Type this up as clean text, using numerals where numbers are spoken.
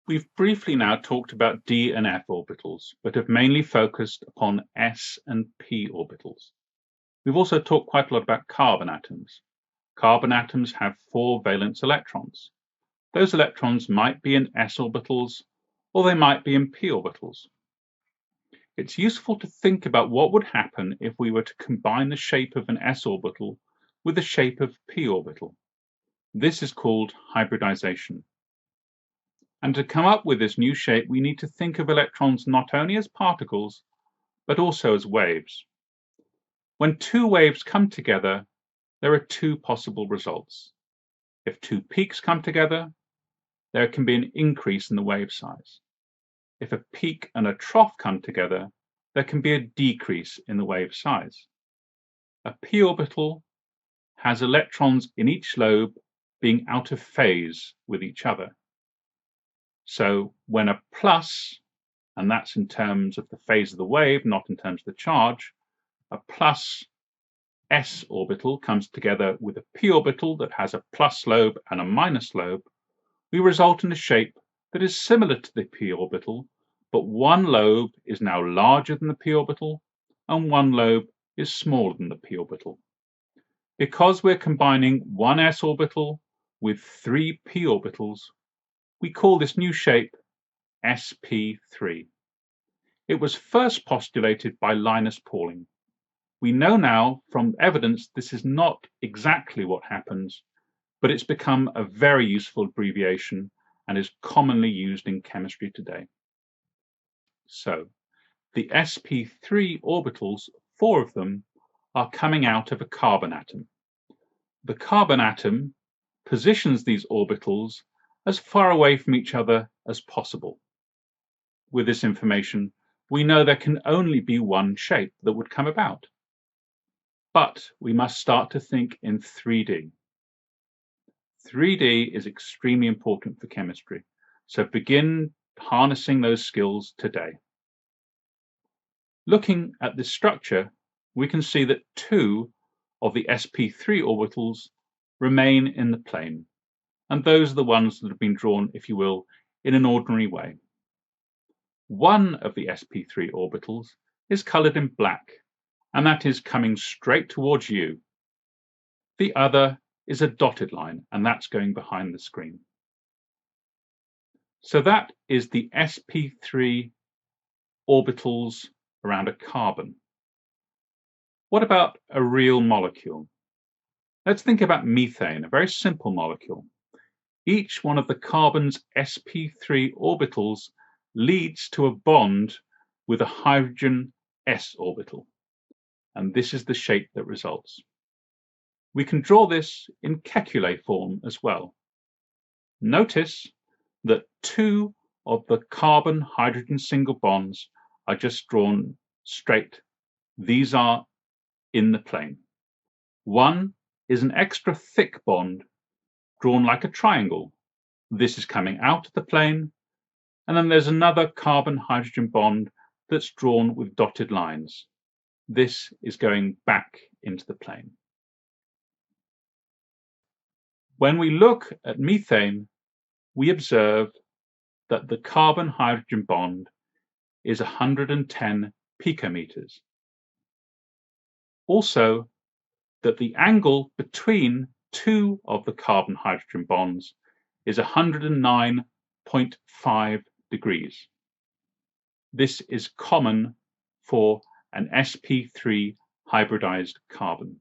We've briefly now talked about d and f orbitals, but have mainly focused upon s and p orbitals. We've also talked quite a lot about carbon atoms. Carbon atoms have 4 valence electrons. Those electrons might be in s orbitals, or they might be in p orbitals. It's useful to think about what would happen if we were to combine the shape of an s orbital with the shape of p orbital. This is called hybridization. And to come up with this new shape, we need to think of electrons not only as particles, but also as waves. When 2 waves come together, there are 2 possible results. If 2 peaks come together, there can be an increase in the wave size. If a peak and a trough come together, there can be a decrease in the wave size. A p orbital has electrons in each lobe being out of phase with each other. So when a plus, and that's in terms of the phase of the wave, not in terms of the charge, a plus s orbital comes together with a p orbital that has a plus lobe and a minus lobe, we result in a shape that is similar to the p orbital, but one lobe is now larger than the p orbital and one lobe is smaller than the p orbital. Because we're combining one s orbital with 3 p orbitals, we call this new shape sp3. It was first postulated by Linus Pauling. We know now from evidence this is not exactly what happens, but it's become a very useful abbreviation and is commonly used in chemistry today. So, the sp3 orbitals, 4 of them, are coming out of a carbon atom. The carbon atom positions these orbitals as far away from each other as possible. With this information, we know there can only be one shape that would come about. But we must start to think in 3D. 3D is extremely important for chemistry, so begin harnessing those skills today. Looking at this structure, we can see that 2 of the sp3 orbitals remain in the plane, and those are the ones that have been drawn, if you will, in an ordinary way. One of the sp3 orbitals is colored in black, and that is coming straight towards you. The other is a dotted line, and that's going behind the screen. So that is the sp3 orbitals around a carbon. What about a real molecule? Let's think about methane, a very simple molecule. Each one of the carbon's sp3 orbitals leads to a bond with a hydrogen s orbital, and this is the shape that results. We can draw this in Kekulé form as well. Notice that 2 of the carbon-hydrogen single bonds are just drawn straight. These are in the plane. One is an extra thick bond drawn like a triangle. This is coming out of the plane, and then there's another carbon-hydrogen bond that's drawn with dotted lines. This is going back into the plane. When we look at methane, we observe that the carbon-hydrogen bond is 110 picometers. Also, that the angle between 2 of the carbon-hydrogen bonds is 109.5 degrees. This is common for an sp3 hybridized carbon.